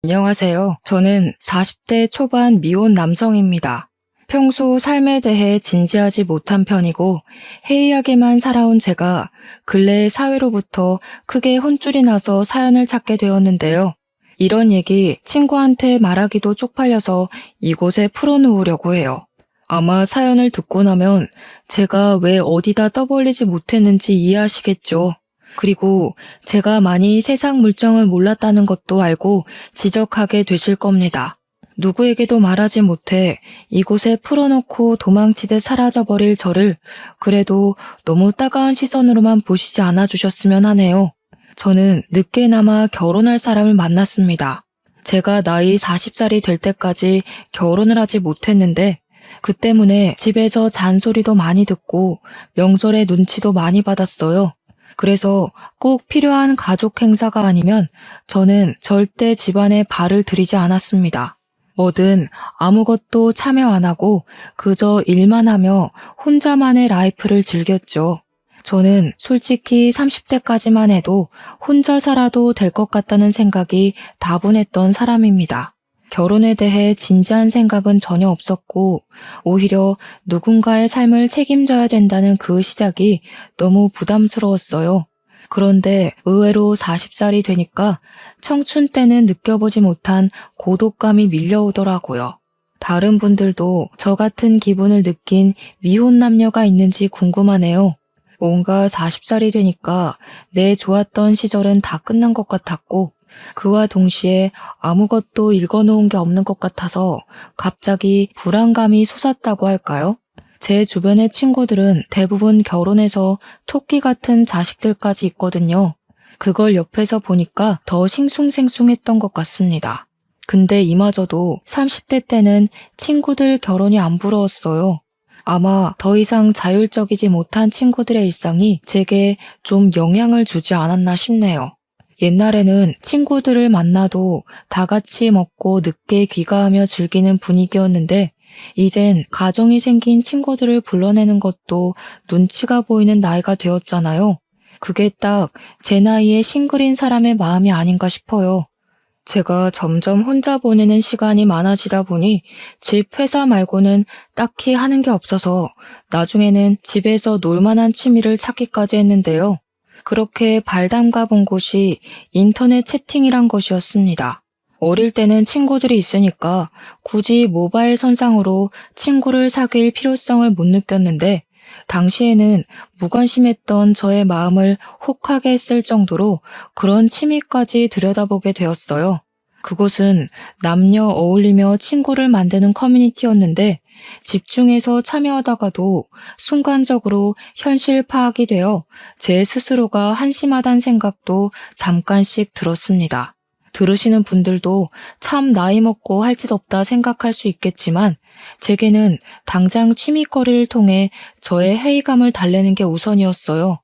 안녕하세요. 저는 40대 초반 미혼 남성입니다. 평소 삶에 대해 진지하지 못한 편이고 해이하게만 살아온 제가 근래에 사회로부터 크게 혼쭐이 나서 사연을 찾게 되었는데요. 이런 얘기 친구한테 말하기도 쪽팔려서 이곳에 풀어놓으려고 해요. 아마 사연을 듣고 나면 제가 왜 어디다 떠벌리지 못했는지 이해하시겠죠. 그리고 제가 많이 세상 물정을 몰랐다는 것도 알고 지적하게 되실 겁니다. 누구에게도 말하지 못해 이곳에 풀어놓고 도망치듯 사라져버릴 저를 그래도 너무 따가운 시선으로만 보시지 않아 주셨으면 하네요. 저는 늦게나마 결혼할 사람을 만났습니다. 제가 나이 40살이 될 때까지 결혼을 하지 못했는데 그 때문에 집에서 잔소리도 많이 듣고 명절에 눈치도 많이 받았어요. 그래서 꼭 필요한 가족 행사가 아니면 저는 절대 집안에 발을 들이지 않았습니다. 뭐든 아무것도 참여 안 하고 그저 일만 하며 혼자만의 라이프를 즐겼죠. 저는 솔직히 30대까지만 해도 혼자 살아도 될 것 같다는 생각이 다분했던 사람입니다. 결혼에 대해 진지한 생각은 전혀 없었고 오히려 누군가의 삶을 책임져야 된다는 그 시작이 너무 부담스러웠어요. 그런데 의외로 40살이 되니까 청춘 때는 느껴보지 못한 고독감이 밀려오더라고요. 다른 분들도 저 같은 기분을 느낀 미혼 남녀가 있는지 궁금하네요. 뭔가 40살이 되니까 내 좋았던 시절은 다 끝난 것 같았고 그와 동시에 아무것도 읽어놓은 게 없는 것 같아서 갑자기 불안감이 솟았다고 할까요? 제 주변의 친구들은 대부분 결혼해서 토끼 같은 자식들까지 있거든요. 그걸 옆에서 보니까 더 싱숭생숭했던 것 같습니다. 근데 이마저도 30대 때는 친구들 결혼이 안 부러웠어요. 아마 더 이상 자율적이지 못한 친구들의 일상이 제게 좀 영향을 주지 않았나 싶네요. 옛날에는 친구들을 만나도 다 같이 먹고 늦게 귀가하며 즐기는 분위기였는데 이젠 가정이 생긴 친구들을 불러내는 것도 눈치가 보이는 나이가 되었잖아요. 그게 딱 제 나이에 싱글인 사람의 마음이 아닌가 싶어요. 제가 점점 혼자 보내는 시간이 많아지다 보니 집 회사 말고는 딱히 하는 게 없어서 나중에는 집에서 놀 만한 취미를 찾기까지 했는데요. 그렇게 발 담가 본 곳이 인터넷 채팅이란 것이었습니다. 어릴 때는 친구들이 있으니까 굳이 모바일 선상으로 친구를 사귈 필요성을 못 느꼈는데 당시에는 무관심했던 저의 마음을 혹하게 했을 정도로 그런 취미까지 들여다보게 되었어요. 그곳은 남녀 어울리며 친구를 만드는 커뮤니티였는데 집중해서 참여하다가도 순간적으로 현실 파악이 되어 제 스스로가 한심하다는 생각도 잠깐씩 들었습니다. 들으시는 분들도 참 나이 먹고 할 짓 없다 생각할 수 있겠지만 제게는 당장 취미거리를 통해 저의 회의감을 달래는 게 우선이었어요.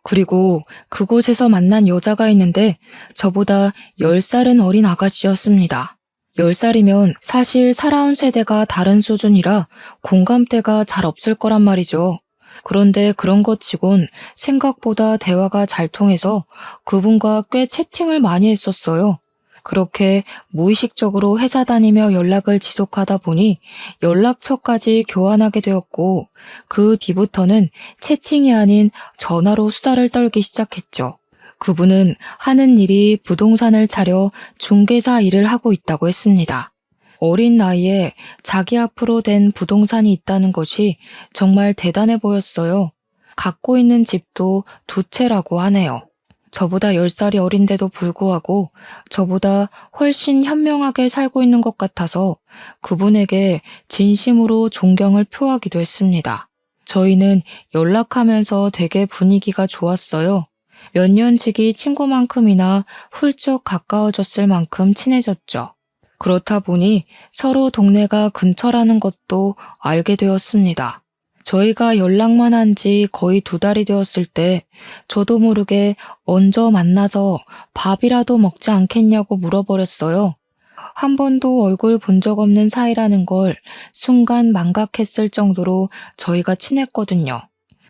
그리고 그곳에서 만난 여자가 있는데 저보다 10살은 어린 아가씨였습니다. 10살이면 사실 살아온 세대가 다른 수준이라 공감대가 잘 없을 거란 말이죠. 그런데 그런 것 치곤 생각보다 대화가 잘 통해서 그분과 꽤 채팅을 많이 했었어요. 그렇게 무의식적으로 회사 다니며 연락을 지속하다 보니 연락처까지 교환하게 되었고 그 뒤부터는 채팅이 아닌 전화로 수다를 떨기 시작했죠. 그분은 하는 일이 부동산을 차려 중개사 일을 하고 있다고 했습니다. 어린 나이에 자기 앞으로 된 부동산이 있다는 것이 정말 대단해 보였어요. 갖고 있는 집도 2채라고 하네요. 저보다 10살이 어린데도 불구하고 저보다 훨씬 현명하게 살고 있는 것 같아서 그분에게 진심으로 존경을 표하기도 했습니다. 저희는 연락하면서 되게 분위기가 좋았어요. 몇 년지기 친구만큼이나 훌쩍 가까워졌을 만큼 친해졌죠. 그렇다 보니 서로 동네가 근처라는 것도 알게 되었습니다. 저희가 연락만 한 지 거의 2달이 되었을 때 저도 모르게 얹어 만나서 밥이라도 먹지 않겠냐고 물어버렸어요. 한 번도 얼굴 본 적 없는 사이라는 걸 순간 망각했을 정도로 저희가 친했거든요.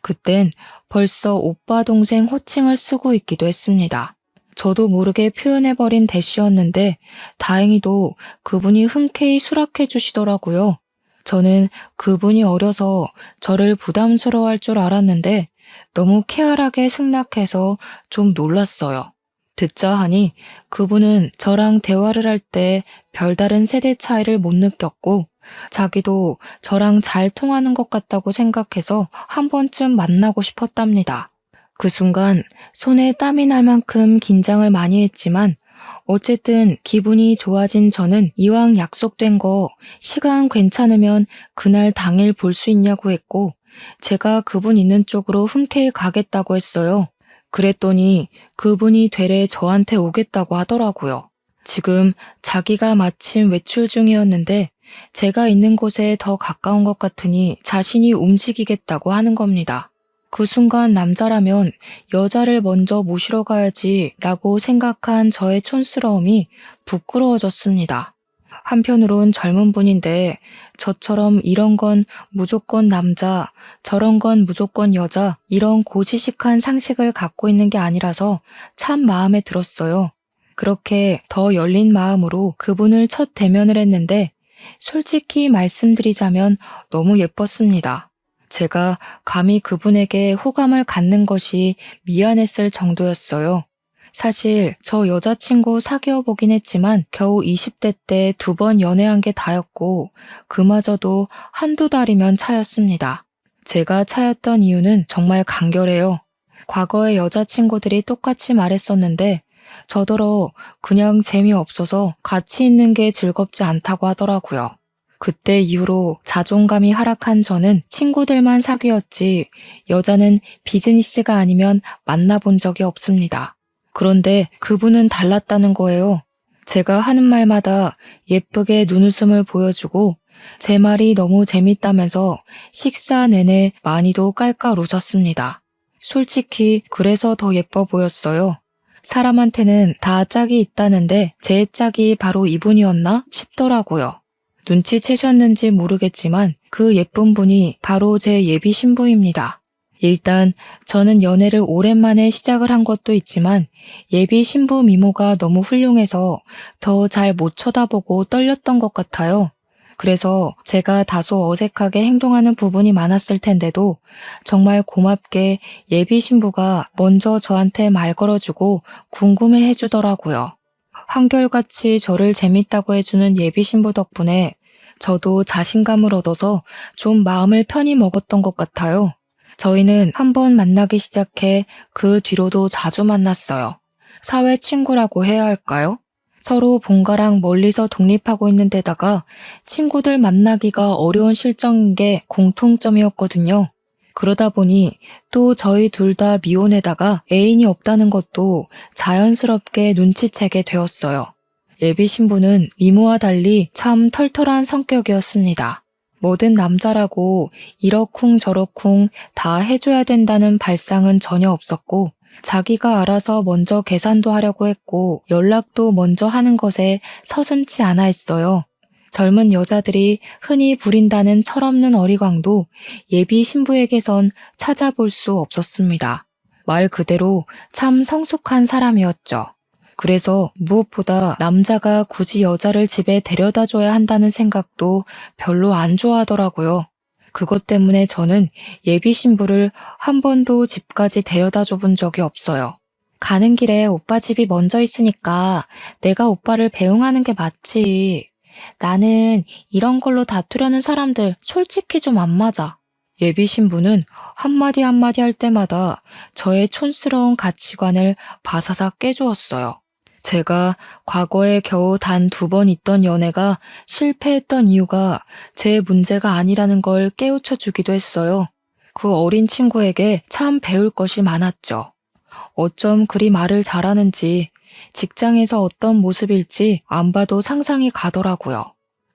그땐 벌써 오빠 동생 호칭을 쓰고 있기도 했습니다. 저도 모르게 표현해버린 대시였는데 다행히도 그분이 흔쾌히 수락해 주시더라고요. 저는 그분이 어려서 저를 부담스러워할 줄 알았는데 너무 쾌활하게 승낙해서 좀 놀랐어요. 듣자 하니 그분은 저랑 대화를 할 때 별다른 세대 차이를 못 느꼈고 자기도 저랑 잘 통하는 것 같다고 생각해서 한 번쯤 만나고 싶었답니다. 그 순간 손에 땀이 날 만큼 긴장을 많이 했지만 어쨌든 기분이 좋아진 저는 이왕 약속된 거 시간 괜찮으면 그날 당일 볼 수 있냐고 했고 제가 그분 있는 쪽으로 흔쾌히 가겠다고 했어요. 그랬더니 그분이 되레 저한테 오겠다고 하더라고요. 지금 자기가 마침 외출 중이었는데 제가 있는 곳에 더 가까운 것 같으니 자신이 움직이겠다고 하는 겁니다. 그 순간 남자라면 여자를 먼저 모시러 가야지 라고 생각한 저의 촌스러움이 부끄러워졌습니다. 한편으론 젊은 분인데 저처럼 이런 건 무조건 남자, 저런 건 무조건 여자 이런 고지식한 상식을 갖고 있는 게 아니라서 참 마음에 들었어요. 그렇게 더 열린 마음으로 그분을 첫 대면을 했는데 솔직히 말씀드리자면 너무 예뻤습니다. 제가 감히 그분에게 호감을 갖는 것이 미안했을 정도였어요. 사실 저 여자친구 사귀어 보긴 했지만 겨우 20대 때 2번 연애한 게 다였고 그마저도 한두 달이면 차였습니다. 제가 차였던 이유는 정말 간결해요. 과거의 여자친구들이 똑같이 말했었는데 저더러 그냥 재미없어서 같이 있는 게 즐겁지 않다고 하더라고요. 그때 이후로 자존감이 하락한 저는 친구들만 사귀었지 여자는 비즈니스가 아니면 만나본 적이 없습니다. 그런데 그분은 달랐다는 거예요. 제가 하는 말마다 예쁘게 눈웃음을 보여주고 제 말이 너무 재밌다면서 식사 내내 많이도 깔깔 웃었습니다. 솔직히 그래서 더 예뻐 보였어요. 사람한테는 다 짝이 있다는데 제 짝이 바로 이분이었나 싶더라고요. 눈치채셨는지 모르겠지만 그 예쁜 분이 바로 제 예비 신부입니다. 일단 저는 연애를 오랜만에 시작을 한 것도 있지만 예비 신부 미모가 너무 훌륭해서 더 잘 못 쳐다보고 떨렸던 것 같아요. 그래서 제가 다소 어색하게 행동하는 부분이 많았을 텐데도 정말 고맙게 예비 신부가 먼저 저한테 말 걸어주고 궁금해 해주더라고요. 한결같이 저를 재밌다고 해주는 예비 신부 덕분에 저도 자신감을 얻어서 좀 마음을 편히 먹었던 것 같아요. 저희는 한번 만나기 시작해 그 뒤로도 자주 만났어요. 사회 친구라고 해야 할까요? 서로 본가랑 멀리서 독립하고 있는 데다가 친구들 만나기가 어려운 실정인 게 공통점이었거든요. 그러다 보니 또 저희 둘 다 미혼에다가 애인이 없다는 것도 자연스럽게 눈치채게 되었어요. 예비 신부는 미모와 달리 참 털털한 성격이었습니다. 뭐든 남자라고 이러쿵저러쿵 다 해줘야 된다는 발상은 전혀 없었고 자기가 알아서 먼저 계산도 하려고 했고 연락도 먼저 하는 것에 서슴지 않아 했어요. 젊은 여자들이 흔히 부린다는 철없는 어리광도 예비 신부에게선 찾아볼 수 없었습니다. 말 그대로 참 성숙한 사람이었죠. 그래서 무엇보다 남자가 굳이 여자를 집에 데려다 줘야 한다는 생각도 별로 안 좋아하더라고요. 그것 때문에 저는 예비 신부를 한 번도 집까지 데려다 줘본 적이 없어요. 가는 길에 오빠 집이 먼저 있으니까 내가 오빠를 배웅하는 게 맞지. 나는 이런 걸로 다투려는 사람들 솔직히 좀 안 맞아. 예비 신부는 한마디 한마디 할 때마다 저의 촌스러운 가치관을 바사삭 깨주었어요. 제가 과거에 겨우 단 2번 있던 연애가 실패했던 이유가 제 문제가 아니라는 걸 깨우쳐 주기도 했어요. 그 어린 친구에게 참 배울 것이 많았죠. 어쩜 그리 말을 잘하는지, 직장에서 어떤 모습일지 안 봐도 상상이 가더라고요.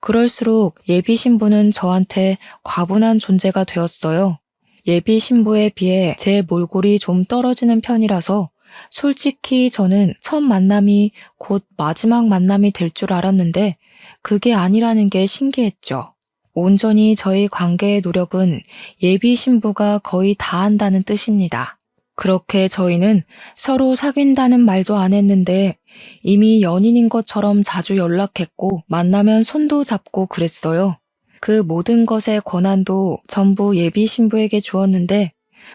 그럴수록 예비 신부는 저한테 과분한 존재가 되었어요. 예비 신부에 비해 제 몰골이 좀 떨어지는 편이라서 솔직히 저는 첫 만남이 곧 마지막 만남이 될 줄 알았는데 그게 아니라는 게 신기했죠. 온전히 저희 관계의 노력은 예비 신부가 거의 다 한다는 뜻입니다. 그렇게 저희는 서로 사귄다는 말도 안 했는데 이미 연인인 것처럼 자주 연락했고 만나면 손도 잡고 그랬어요. 그 모든 것의 권한도 전부 예비 신부에게 주었는데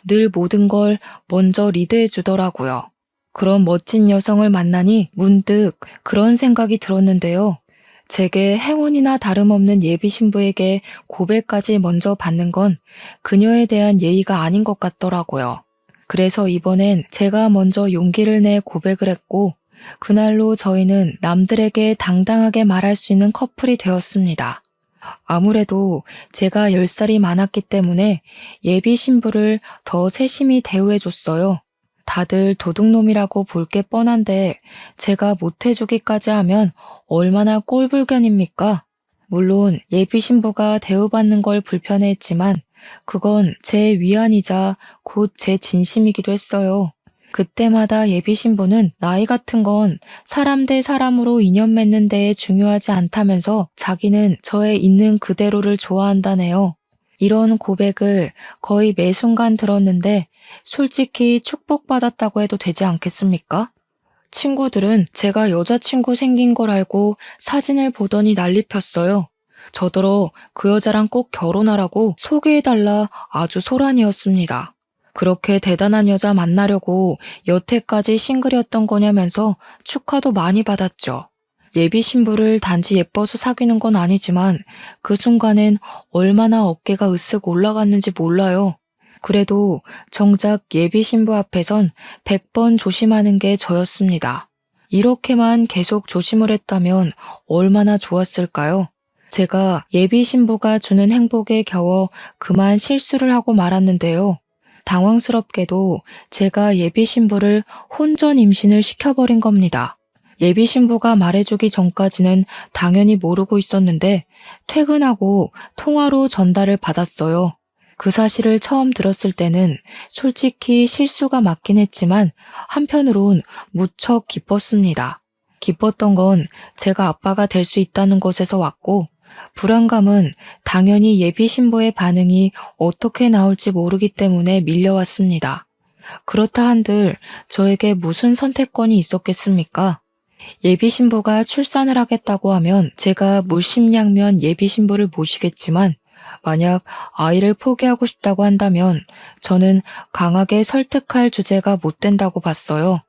늘 모든 걸 먼저 리드해 주더라고요. 그런 멋진 여성을 만나니 문득 그런 생각이 들었는데요. 제게 행운이나 다름없는 예비 신부에게 고백까지 먼저 받는 건 그녀에 대한 예의가 아닌 것 같더라고요. 그래서 이번엔 제가 먼저 용기를 내 고백을 했고 그날로 저희는 남들에게 당당하게 말할 수 있는 커플이 되었습니다. 아무래도 제가 10살이 많았기 때문에 예비 신부를 더 세심히 대우해줬어요. 다들 도둑놈이라고 볼 게 뻔한데 제가 못해주기까지 하면 얼마나 꼴불견입니까? 물론 예비 신부가 대우받는 걸 불편해했지만 그건 제 위안이자 곧 제 진심이기도 했어요. 그때마다 예비 신부는 나이 같은 건 사람 대 사람으로 인연 맺는 데에 중요하지 않다면서 자기는 저의 있는 그대로를 좋아한다네요. 이런 고백을 거의 매 순간 들었는데 솔직히 축복받았다고 해도 되지 않겠습니까? 친구들은 제가 여자친구 생긴 걸 알고 사진을 보더니 난리 폈어요. 저더러 그 여자랑 꼭 결혼하라고 소개해달라 아주 소란이었습니다. 그렇게 대단한 여자 만나려고 여태까지 싱글이었던 거냐면서 축하도 많이 받았죠. 예비 신부를 단지 예뻐서 사귀는 건 아니지만 그 순간엔 얼마나 어깨가 으쓱 올라갔는지 몰라요. 그래도 정작 예비 신부 앞에선 100번 조심하는 게 저였습니다. 이렇게만 계속 조심을 했다면 얼마나 좋았을까요? 제가 예비 신부가 주는 행복에 겨워 그만 실수를 하고 말았는데요. 당황스럽게도 제가 예비 신부를 혼전 임신을 시켜버린 겁니다. 예비 신부가 말해주기 전까지는 당연히 모르고 있었는데 퇴근하고 통화로 전달을 받았어요. 그 사실을 처음 들었을 때는 솔직히 실수가 맞긴 했지만 한편으론 무척 기뻤습니다. 기뻤던 건 제가 아빠가 될 수 있다는 것에서 왔고 불안감은 당연히 예비 신부의 반응이 어떻게 나올지 모르기 때문에 밀려왔습니다. 그렇다 한들 저에게 무슨 선택권이 있었겠습니까? 예비 신부가 출산을 하겠다고 하면 제가 물심양면 예비 신부를 모시겠지만 만약 아이를 포기하고 싶다고 한다면 저는 강하게 설득할 주제가 못 된다고 봤어요.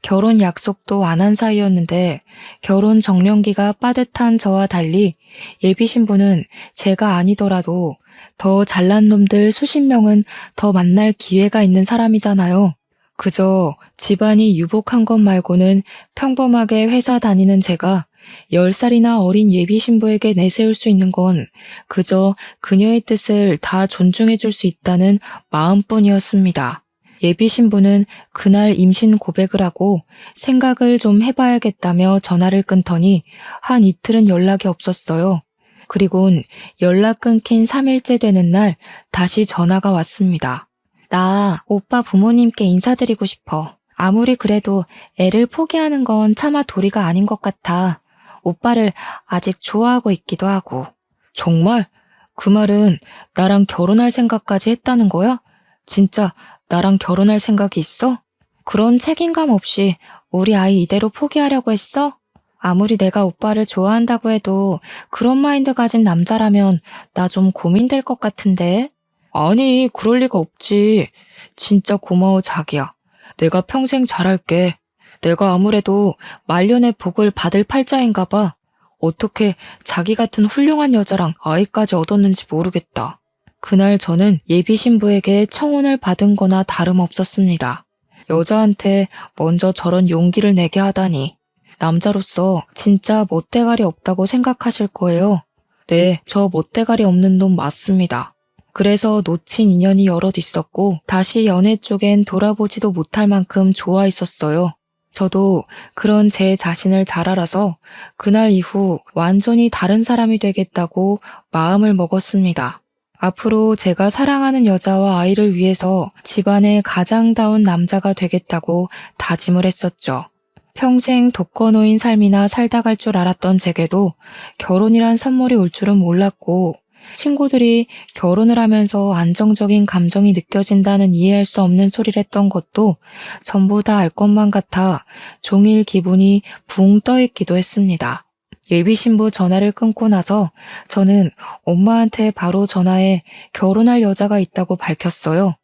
결혼 약속도 안 한 사이였는데 결혼 정년기가 빠듯한 저와 달리 예비 신부는 제가 아니더라도 더 잘난 놈들 수십 명은 더 만날 기회가 있는 사람이잖아요. 그저 집안이 유복한 것 말고는 평범하게 회사 다니는 제가 10살이나 어린 예비 신부에게 내세울 수 있는 건 그저 그녀의 뜻을 다 존중해 줄 수 있다는 마음뿐이었습니다. 예비 신부는 그날 임신 고백을 하고 생각을 좀 해봐야겠다며 전화를 끊더니 한 이틀은 연락이 없었어요. 그리곤 연락 끊긴 3일째 되는 날 다시 전화가 왔습니다. 나 오빠 부모님께 인사드리고 싶어. 아무리 그래도 애를 포기하는 건 차마 도리가 아닌 것 같아. 오빠를 아직 좋아하고 있기도 하고. 정말? 그 말은 나랑 결혼할 생각까지 했다는 거야? 진짜 나랑 결혼할 생각이 있어? 그런 책임감 없이 우리 아이 이대로 포기하려고 했어? 아무리 내가 오빠를 좋아한다고 해도 그런 마인드 가진 남자라면 나 좀 고민될 것 같은데? 아니, 그럴 리가 없지. 진짜 고마워, 자기야. 내가 평생 잘할게. 내가 아무래도 말년의 복을 받을 팔자인가 봐. 어떻게 자기 같은 훌륭한 여자랑 아이까지 얻었는지 모르겠다. 그날 저는 예비 신부에게 청혼을 받은 거나 다름없었습니다. 여자한테 먼저 저런 용기를 내게 하다니. 남자로서 진짜 멋대가리 없다고 생각하실 거예요. 네, 저 멋대가리 없는 놈 맞습니다. 그래서 놓친 인연이 여럿 있었고 다시 연애 쪽엔 돌아보지도 못할 만큼 좋아했었어요. 저도 그런 제 자신을 잘 알아서 그날 이후 완전히 다른 사람이 되겠다고 마음을 먹었습니다. 앞으로 제가 사랑하는 여자와 아이를 위해서 집안의 가장다운 남자가 되겠다고 다짐을 했었죠. 평생 독거노인 삶이나 살다 갈 줄 알았던 제게도 결혼이란 선물이 올 줄은 몰랐고 친구들이 결혼을 하면서 안정적인 감정이 느껴진다는 이해할 수 없는 소리를 했던 것도 전부 다 알 것만 같아 종일 기분이 붕 떠있기도 했습니다. 예비 신부 전화를 끊고 나서 저는 엄마한테 바로 전화해 결혼할 여자가 있다고 밝혔어요.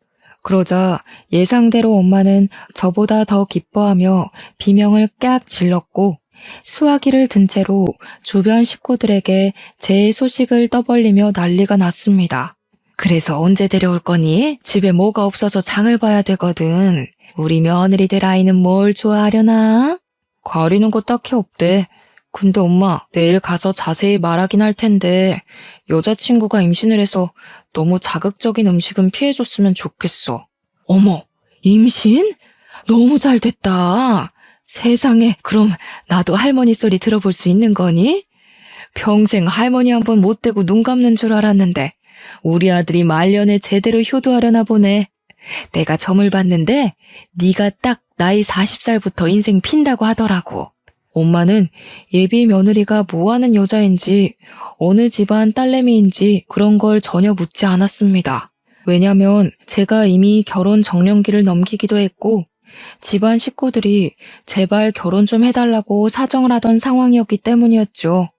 그러자 예상대로 엄마는 저보다 더 기뻐하며 비명을 깍 질렀고 수화기를 든 채로 주변 식구들에게 제 소식을 떠벌리며 난리가 났습니다. 그래서 언제 데려올 거니? 집에 뭐가 없어서 장을 봐야 되거든. 우리 며느리 될 아이는 뭘 좋아하려나? 가리는 거 딱히 없대. 근데 엄마, 내일 가서 자세히 말하긴 할 텐데 여자친구가 임신을 해서 너무 자극적인 음식은 피해줬으면 좋겠어. 어머, 임신? 너무 잘 됐다. 세상에, 그럼 나도 할머니 소리 들어볼 수 있는 거니? 평생 할머니 한 번 못 대고 눈 감는 줄 알았는데 우리 아들이 말년에 제대로 효도하려나 보네. 내가 점을 봤는데 네가 딱 나이 40살부터 인생 핀다고 하더라고. 엄마는 예비 며느리가 뭐하는 여자인지 어느 집안 딸내미인지 그런 걸 전혀 묻지 않았습니다. 왜냐면 제가 이미 결혼 정년기를 넘기기도 했고 집안 식구들이 제발 결혼 좀 해달라고 사정을 하던 상황이었기 때문이었죠.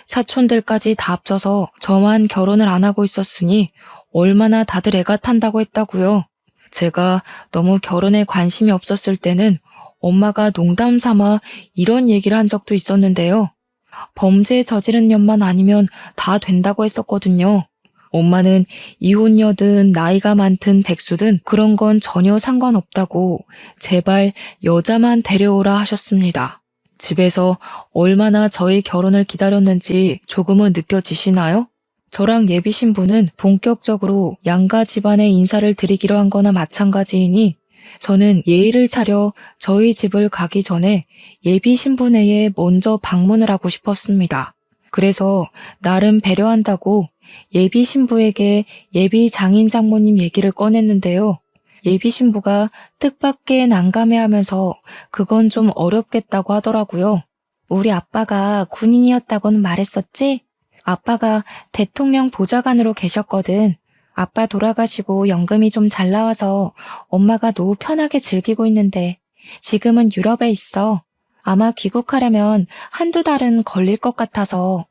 사촌들까지 다 합쳐서 저만 결혼을 안 하고 있었으니 얼마나 다들 애가 탄다고 했다고요. 제가 너무 결혼에 관심이 없었을 때는 엄마가 농담 삼아 이런 얘기를 한 적도 있었는데요. 범죄 저지른 년만 아니면 다 된다고 했었거든요. 엄마는 이혼녀든 나이가 많든 백수든 그런 건 전혀 상관없다고 제발 여자만 데려오라 하셨습니다. 집에서 얼마나 저희 결혼을 기다렸는지 조금은 느껴지시나요? 저랑 예비 신부는 본격적으로 양가 집안에 인사를 드리기로 한 거나 마찬가지이니 저는 예의를 차려 저희 집을 가기 전에 예비 신부네에 먼저 방문을 하고 싶었습니다. 그래서 나름 배려한다고 예비 신부에게 예비 장인 장모님 얘기를 꺼냈는데요. 예비 신부가 뜻밖의 난감해하면서 그건 좀 어렵겠다고 하더라고요. 우리 아빠가 군인이었다고는 말했었지? 아빠가 대통령 보좌관으로 계셨거든. 아빠 돌아가시고 연금이 좀 잘 나와서 엄마가 노후 편하게 즐기고 있는데 지금은 유럽에 있어. 아마 귀국하려면 한두 달은 걸릴 것 같아서.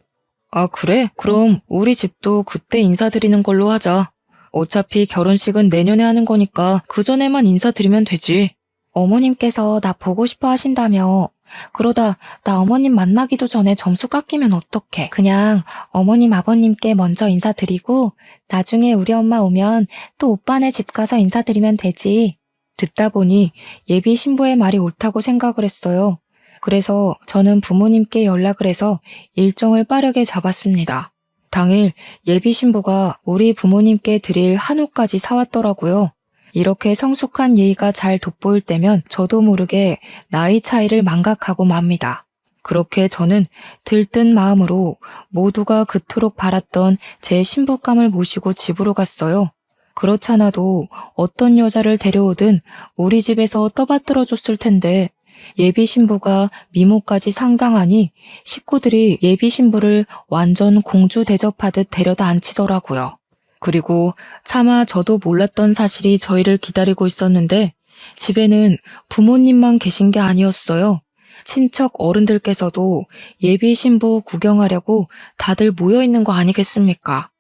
아, 그래? 그럼 우리 집도 그때 인사드리는 걸로 하자. 어차피 결혼식은 내년에 하는 거니까 그 전에만 인사드리면 되지. 어머님께서 나 보고 싶어 하신다며. 그러다 나 어머님 만나기도 전에 점수 깎이면 어떡해. 그냥 어머님 아버님께 먼저 인사드리고 나중에 우리 엄마 오면 또 오빠네 집 가서 인사드리면 되지. 듣다 보니 예비 신부의 말이 옳다고 생각을 했어요. 그래서 저는 부모님께 연락을 해서 일정을 빠르게 잡았습니다. 당일 예비 신부가 우리 부모님께 드릴 한우까지 사왔더라고요. 이렇게 성숙한 예의가 잘 돋보일 때면 저도 모르게 나이 차이를 망각하고 맙니다. 그렇게 저는 들뜬 마음으로 모두가 그토록 바랐던 제 신부감을 모시고 집으로 갔어요. 그렇잖아도 어떤 여자를 데려오든 우리 집에서 떠받들어 줬을 텐데 예비 신부가 미모까지 상당하니 식구들이 예비 신부를 완전 공주 대접하듯 데려다 앉히더라고요. 그리고 차마 저도 몰랐던 사실이 저희를 기다리고 있었는데 집에는 부모님만 계신 게 아니었어요. 친척 어른들께서도 예비 신부 구경하려고 다들 모여 있는 거 아니겠습니까?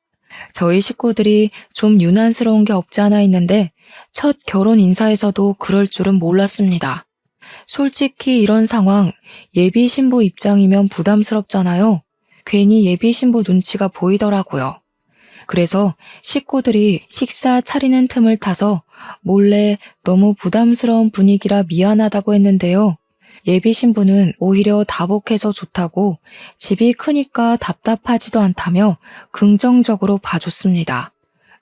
저희 식구들이 좀 유난스러운 게 없지 않아 있는데 첫 결혼 인사에서도 그럴 줄은 몰랐습니다. 솔직히 이런 상황 예비 신부 입장이면 부담스럽잖아요. 괜히 예비 신부 눈치가 보이더라고요. 그래서 식구들이 식사 차리는 틈을 타서 몰래 너무 부담스러운 분위기라 미안하다고 했는데요. 예비 신부는 오히려 다복해서 좋다고 집이 크니까 답답하지도 않다며 긍정적으로 봐줬습니다.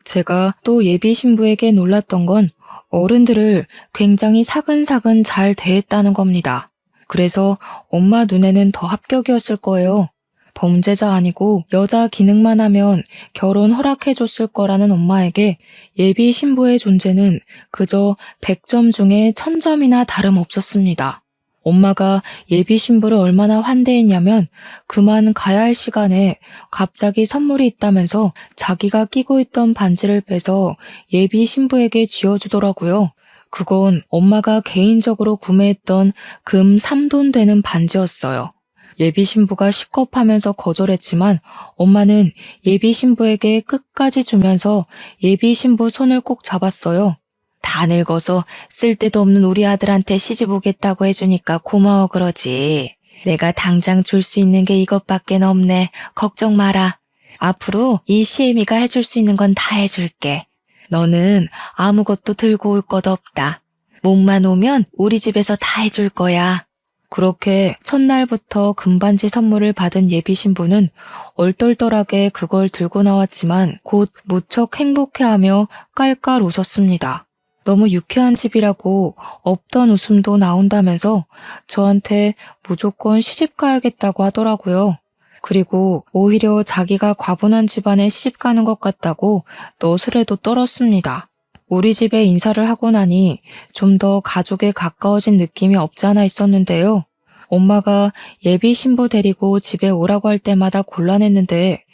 제가 또 예비 신부에게 놀랐던 건 어른들을 굉장히 사근사근 잘 대했다는 겁니다. 그래서 엄마 눈에는 더 합격이었을 거예요. 범죄자 아니고 여자 기능만 하면 결혼 허락해줬을 거라는 엄마에게 예비 신부의 존재는 그저 100점 중에 1000점이나 다름없었습니다. 엄마가 예비 신부를 얼마나 환대했냐면 그만 가야 할 시간에 갑자기 선물이 있다면서 자기가 끼고 있던 반지를 빼서 예비 신부에게 쥐어주더라고요. 그건 엄마가 개인적으로 구매했던 금 3돈 되는 반지였어요. 예비 신부가 식겁하면서 거절했지만 엄마는 예비 신부에게 끝까지 주면서 예비 신부 손을 꼭 잡았어요. 다 늙어서 쓸데도 없는 우리 아들한테 시집 오겠다고 해주니까 고마워 그러지. 내가 당장 줄 수 있는 게 이것밖에 없네. 걱정 마라. 앞으로 이 시애미가 해줄 수 있는 건 다 해줄게. 너는 아무것도 들고 올 것 없다. 몸만 오면 우리 집에서 다 해줄 거야. 그렇게 첫날부터 금반지 선물을 받은 예비 신부는 얼떨떨하게 그걸 들고 나왔지만 곧 무척 행복해하며 깔깔 웃었습니다. 너무 유쾌한 집이라고 없던 웃음도 나온다면서 저한테 무조건 시집 가야겠다고 하더라고요. 그리고 오히려 자기가 과분한 집안에 시집 가는 것 같다고 너스레도 떨었습니다. 우리 집에 인사를 하고 나니 좀 더 가족에 가까워진 느낌이 없지 않아 있었는데요. 엄마가 예비 신부 데리고 집에 오라고 할 때마다 곤란했는데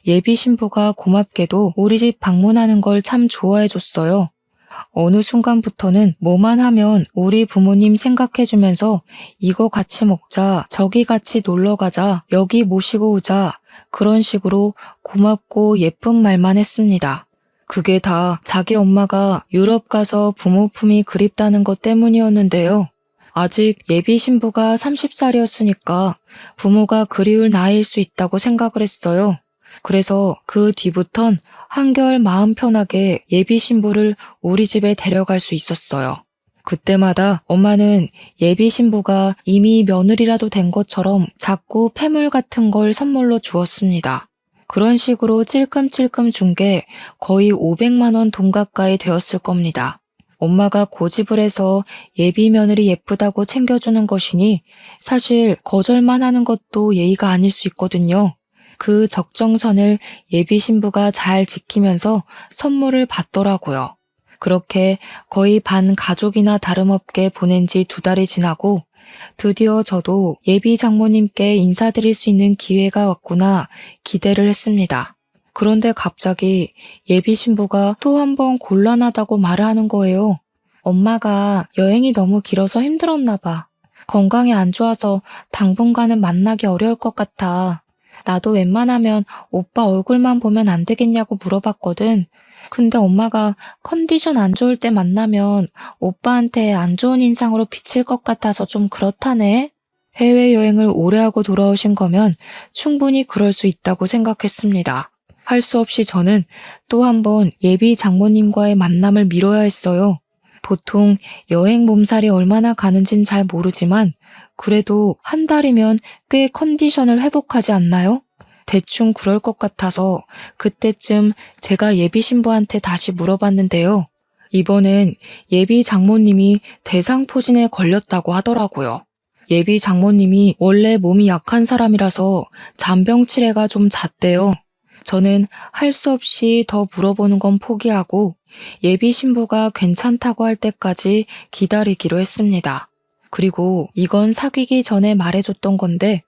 예비 신부가 고맙게도 우리 집 방문하는 걸 참 좋아해 줬어요. 어느 순간부터는 뭐만 하면 우리 부모님 생각해주면서 이거 같이 먹자, 저기 같이 놀러 가자, 여기 모시고 오자 그런 식으로 고맙고 예쁜 말만 했습니다. 그게 다 자기 엄마가 유럽 가서 부모 품이 그립다는 것 때문이었는데요. 아직 예비 신부가 30살이었으니까 부모가 그리울 나이일 수 있다고 생각을 했어요. 그래서 그 뒤부턴 한결 마음 편하게 예비 신부를 우리 집에 데려갈 수 있었어요. 그때마다 엄마는 예비 신부가 이미 며느리라도 된 것처럼 자꾸 폐물 같은 걸 선물로 주었습니다. 그런 식으로 찔끔찔끔 준 게 거의 500만 원 돈 가까이 되었을 겁니다. 엄마가 고집을 해서 예비 며느리 예쁘다고 챙겨주는 것이니 사실 거절만 하는 것도 예의가 아닐 수 있거든요. 그 적정선을 예비 신부가 잘 지키면서 선물을 받더라고요. 그렇게 거의 반 가족이나 다름없게 보낸 지 2달이 지나고 드디어 저도 예비 장모님께 인사드릴 수 있는 기회가 왔구나 기대를 했습니다. 그런데 갑자기 예비 신부가 또 한 번 곤란하다고 말을 하는 거예요. 엄마가 여행이 너무 길어서 힘들었나 봐. 건강이 안 좋아서 당분간은 만나기 어려울 것 같아. 나도 웬만하면 오빠 얼굴만 보면 안 되겠냐고 물어봤거든. 근데 엄마가 컨디션 안 좋을 때 만나면 오빠한테 안 좋은 인상으로 비칠 것 같아서 좀 그렇다네. 해외여행을 오래 하고 돌아오신 거면 충분히 그럴 수 있다고 생각했습니다. 할 수 없이 저는 또 한 번 예비 장모님과의 만남을 미뤄야 했어요. 보통 여행 몸살이 얼마나 가는진 잘 모르지만 그래도 한 달이면 꽤 컨디션을 회복하지 않나요? 대충 그럴 것 같아서 그때쯤 제가 예비 신부한테 다시 물어봤는데요. 이번엔 예비 장모님이 대상포진에 걸렸다고 하더라고요. 예비 장모님이 원래 몸이 약한 사람이라서 잔병 치레가 좀 잦대요. 저는 할 수 없이 더 물어보는 건 포기하고 예비 신부가 괜찮다고 할 때까지 기다리기로 했습니다. 그리고 이건 사귀기 전에 말해줬던 건데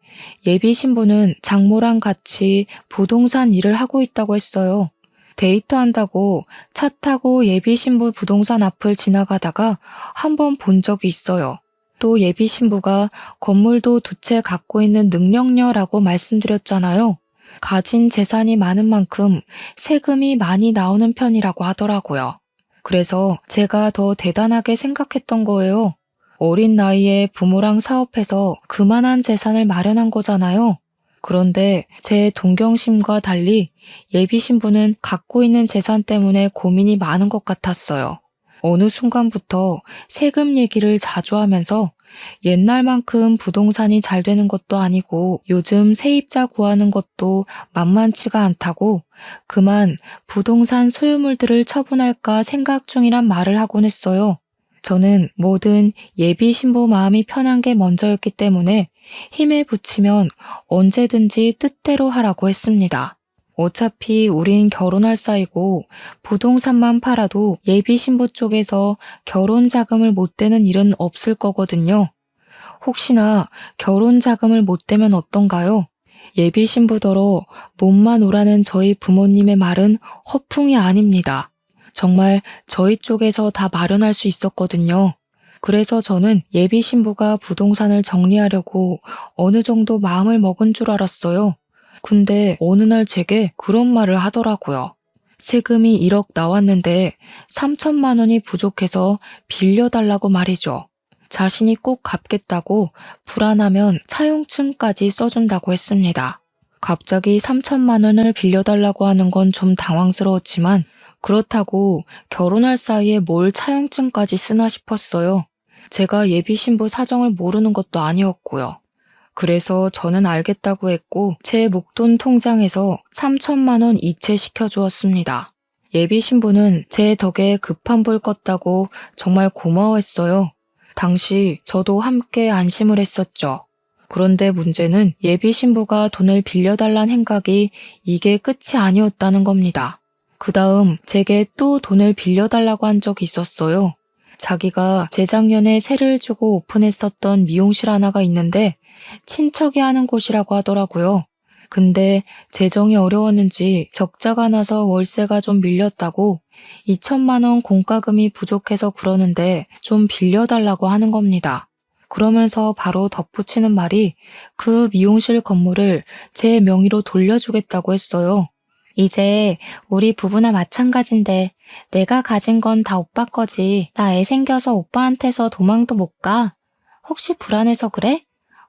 예비 신부는 장모랑 같이 부동산 일을 하고 있다고 했어요. 데이트한다고 차 타고 예비 신부 부동산 앞을 지나가다가 한 번 본 적이 있어요. 또 예비 신부가 건물도 2채 갖고 있는 능력녀라고 말씀드렸잖아요. 가진 재산이 많은 만큼 세금이 많이 나오는 편이라고 하더라고요. 그래서 제가 더 대단하게 생각했던 거예요. 어린 나이에 부모랑 사업해서 그만한 재산을 마련한 거잖아요. 그런데 제 동경심과 달리 예비 신부는 갖고 있는 재산 때문에 고민이 많은 것 같았어요. 어느 순간부터 세금 얘기를 자주 하면서 옛날만큼 부동산이 잘 되는 것도 아니고 요즘 세입자 구하는 것도 만만치가 않다고 그만 부동산 소유물들을 처분할까 생각 중이란 말을 하곤 했어요. 저는 뭐든 예비 신부 마음이 편한 게 먼저였기 때문에 힘에 부치면 언제든지 뜻대로 하라고 했습니다. 어차피 우린 결혼할 사이고 부동산만 팔아도 예비 신부 쪽에서 결혼 자금을 못 대는 일은 없을 거거든요. 혹시나 결혼 자금을 못 대면 어떤가요? 예비 신부더러 몸만 오라는 저희 부모님의 말은 허풍이 아닙니다. 정말 저희 쪽에서 다 마련할 수 있었거든요. 그래서 저는 예비 신부가 부동산을 정리하려고 어느 정도 마음을 먹은 줄 알았어요. 근데 어느 날 제게 그런 말을 하더라고요. 세금이 1억 나왔는데 3천만 원이 부족해서 빌려달라고 말이죠. 자신이 꼭 갚겠다고 불안하면 차용증까지 써준다고 했습니다. 갑자기 3천만 원을 빌려달라고 하는 건 좀 당황스러웠지만 그렇다고 결혼할 사이에 뭘 차용증까지 쓰나 싶었어요. 제가 예비 신부 사정을 모르는 것도 아니었고요. 그래서 저는 알겠다고 했고 제 목돈 통장에서 3천만 원 이체시켜 주었습니다. 예비 신부는 제 덕에 급한 불 껐다고 정말 고마워했어요. 당시 저도 함께 안심을 했었죠. 그런데 문제는 예비 신부가 돈을 빌려달란 행각이 이게 끝이 아니었다는 겁니다. 그 다음 제게 또 돈을 빌려달라고 한 적이 있었어요. 자기가 재작년에 세를 주고 오픈했었던 미용실 하나가 있는데 친척이 하는 곳이라고 하더라고요. 근데 재정이 어려웠는지 적자가 나서 월세가 좀 밀렸다고 2천만 원 공과금이 부족해서 그러는데 좀 빌려달라고 하는 겁니다. 그러면서 바로 덧붙이는 말이 그 미용실 건물을 제 명의로 돌려주겠다고 했어요. 이제 우리 부부나 마찬가지인데 내가 가진 건 다 오빠 거지. 나 애 생겨서 오빠한테서 도망도 못 가. 혹시 불안해서 그래?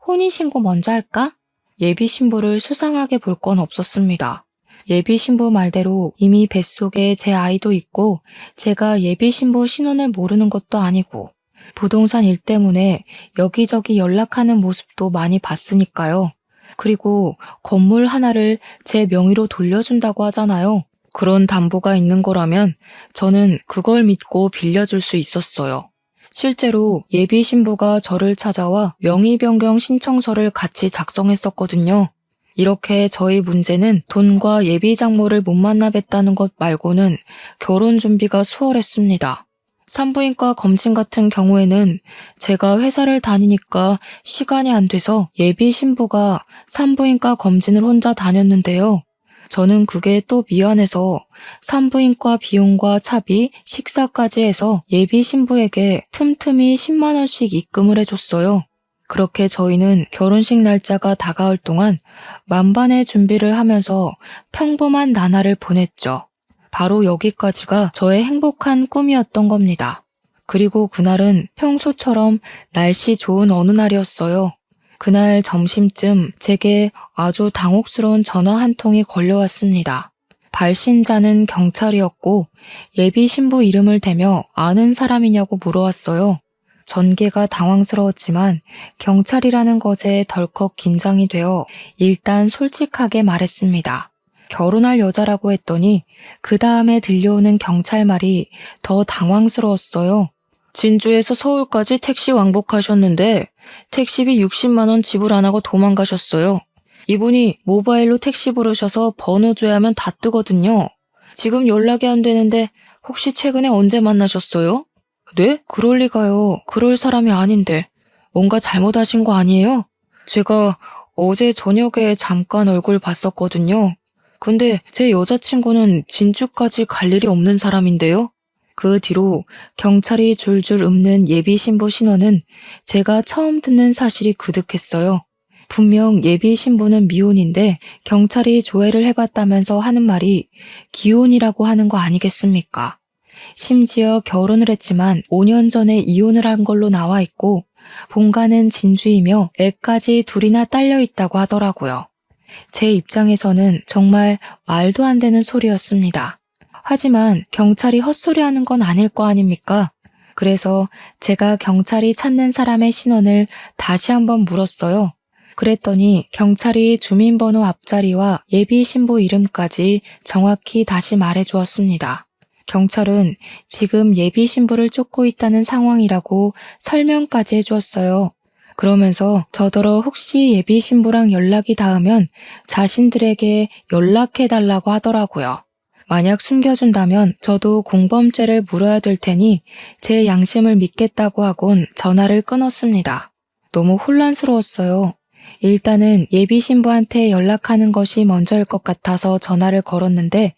혼인신고 먼저 할까? 예비 신부를 수상하게 볼 건 없었습니다. 예비 신부 말대로 이미 뱃속에 제 아이도 있고 제가 예비 신부 신원을 모르는 것도 아니고 부동산 일 때문에 여기저기 연락하는 모습도 많이 봤으니까요. 그리고 건물 하나를 제 명의로 돌려준다고 하잖아요. 그런 담보가 있는 거라면 저는 그걸 믿고 빌려줄 수 있었어요. 실제로 예비 신부가 저를 찾아와 명의 변경 신청서를 같이 작성했었거든요. 이렇게 저희 문제는 돈과 예비 장모를 못 만나 뵀다는 것 말고는 결혼 준비가 수월했습니다. 산부인과 검진 같은 경우에는 제가 회사를 다니니까 시간이 안 돼서 예비 신부가 산부인과 검진을 혼자 다녔는데요. 저는 그게 또 미안해서 산부인과 비용과 차비, 식사까지 해서 예비 신부에게 틈틈이 10만 원씩 입금을 해줬어요. 그렇게 저희는 결혼식 날짜가 다가올 동안 만반의 준비를 하면서 평범한 나날을 보냈죠. 바로 여기까지가 저의 행복한 꿈이었던 겁니다. 그리고 그날은 평소처럼 날씨 좋은 어느 날이었어요. 그날 점심쯤 제게 아주 당혹스러운 전화 한 통이 걸려왔습니다. 발신자는 경찰이었고 예비 신부 이름을 대며 아는 사람이냐고 물어왔어요. 전개가 당황스러웠지만 경찰이라는 것에 덜컥 긴장이 되어 일단 솔직하게 말했습니다. 결혼할 여자라고 했더니 그 다음에 들려오는 경찰 말이 더 당황스러웠어요. 진주에서 서울까지 택시 왕복하셨는데 택시비 60만 원 지불 안 하고 도망가셨어요. 이분이 모바일로 택시 부르셔서 번호 줘야 하면 다 뜨거든요. 지금 연락이 안 되는데 혹시 최근에 언제 만나셨어요? 네? 그럴 리가요. 그럴 사람이 아닌데. 뭔가 잘못하신 거 아니에요? 제가 어제 저녁에 잠깐 얼굴 봤었거든요. 근데 제 여자친구는 진주까지 갈 일이 없는 사람인데요. 그 뒤로 경찰이 줄줄 읊는 예비 신부 신원은 제가 처음 듣는 사실이 그득했어요. 분명 예비 신부는 미혼인데 경찰이 조회를 해봤다면서 하는 말이 기혼이라고 하는 거 아니겠습니까? 심지어 결혼을 했지만 5년 전에 이혼을 한 걸로 나와 있고 본가는 진주이며 애까지 둘이나 딸려 있다고 하더라고요. 제 입장에서는 정말 말도 안 되는 소리였습니다. 하지만 경찰이 헛소리하는 건 아닐 거 아닙니까? 그래서 제가 경찰이 찾는 사람의 신원을 다시 한번 물었어요. 그랬더니 경찰이 주민번호 앞자리와 예비 신부 이름까지 정확히 다시 말해주었습니다. 경찰은 지금 예비 신부를 쫓고 있다는 상황이라고 설명까지 해주었어요. 그러면서 저더러 혹시 예비 신부랑 연락이 닿으면 자신들에게 연락해달라고 하더라고요. 만약 숨겨준다면 저도 공범죄를 물어야 될 테니 제 양심을 믿겠다고 하곤 전화를 끊었습니다. 너무 혼란스러웠어요. 일단은 예비 신부한테 연락하는 것이 먼저일 것 같아서 전화를 걸었는데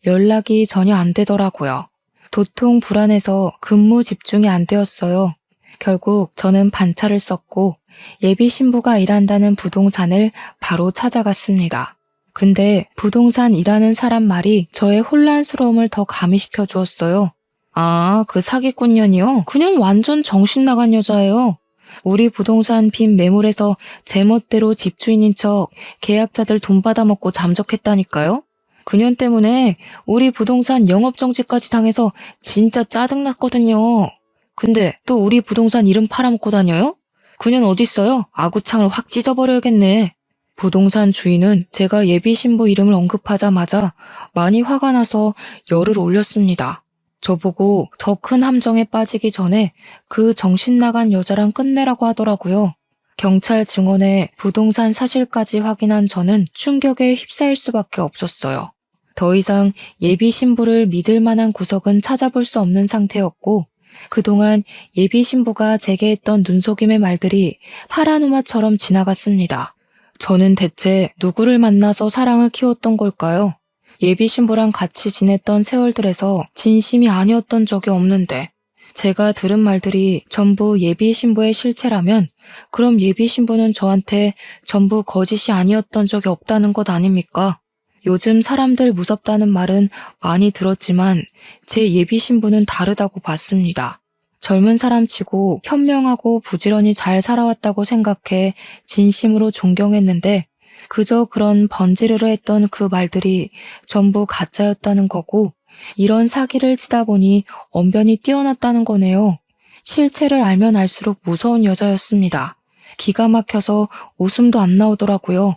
연락이 전혀 안 되더라고요. 도통 불안해서 근무 집중이 안 되었어요. 결국 저는 반차를 썼고 예비 신부가 일한다는 부동산을 바로 찾아갔습니다. 근데 부동산 일하는 사람 말이 저의 혼란스러움을 더 가미시켜 주었어요. 아, 그 사기꾼년이요? 그년 완전 정신 나간 여자예요. 우리 부동산 빈 매물에서 제멋대로 집주인인 척 계약자들 돈 받아먹고 잠적했다니까요? 그년 때문에 우리 부동산 영업정지까지 당해서 진짜 짜증났거든요. 근데 또 우리 부동산 이름 팔아먹고 다녀요? 그년 어딨어요? 아구창을 확 찢어버려야겠네. 부동산 주인은 제가 예비 신부 이름을 언급하자마자 많이 화가 나서 열을 올렸습니다. 저보고 더 큰 함정에 빠지기 전에 그 정신 나간 여자랑 끝내라고 하더라고요. 경찰 증언에 부동산 사실까지 확인한 저는 충격에 휩싸일 수밖에 없었어요. 더 이상 예비 신부를 믿을 만한 구석은 찾아볼 수 없는 상태였고 그동안 예비 신부가 제게 했던 눈속임의 말들이 파라노마처럼 지나갔습니다. 저는 대체 누구를 만나서 사랑을 키웠던 걸까요? 예비 신부랑 같이 지냈던 세월들에서 진심이 아니었던 적이 없는데 제가 들은 말들이 전부 예비 신부의 실체라면 그럼 예비 신부는 저한테 전부 거짓이 아니었던 적이 없다는 것 아닙니까? 요즘 사람들 무섭다는 말은 많이 들었지만 제 예비 신부는 다르다고 봤습니다. 젊은 사람치고 현명하고 부지런히 잘 살아왔다고 생각해 진심으로 존경했는데 그저 그런 번지르르 했던 그 말들이 전부 가짜였다는 거고 이런 사기를 치다 보니 언변이 뛰어났다는 거네요. 실체를 알면 알수록 무서운 여자였습니다. 기가 막혀서 웃음도 안 나오더라고요.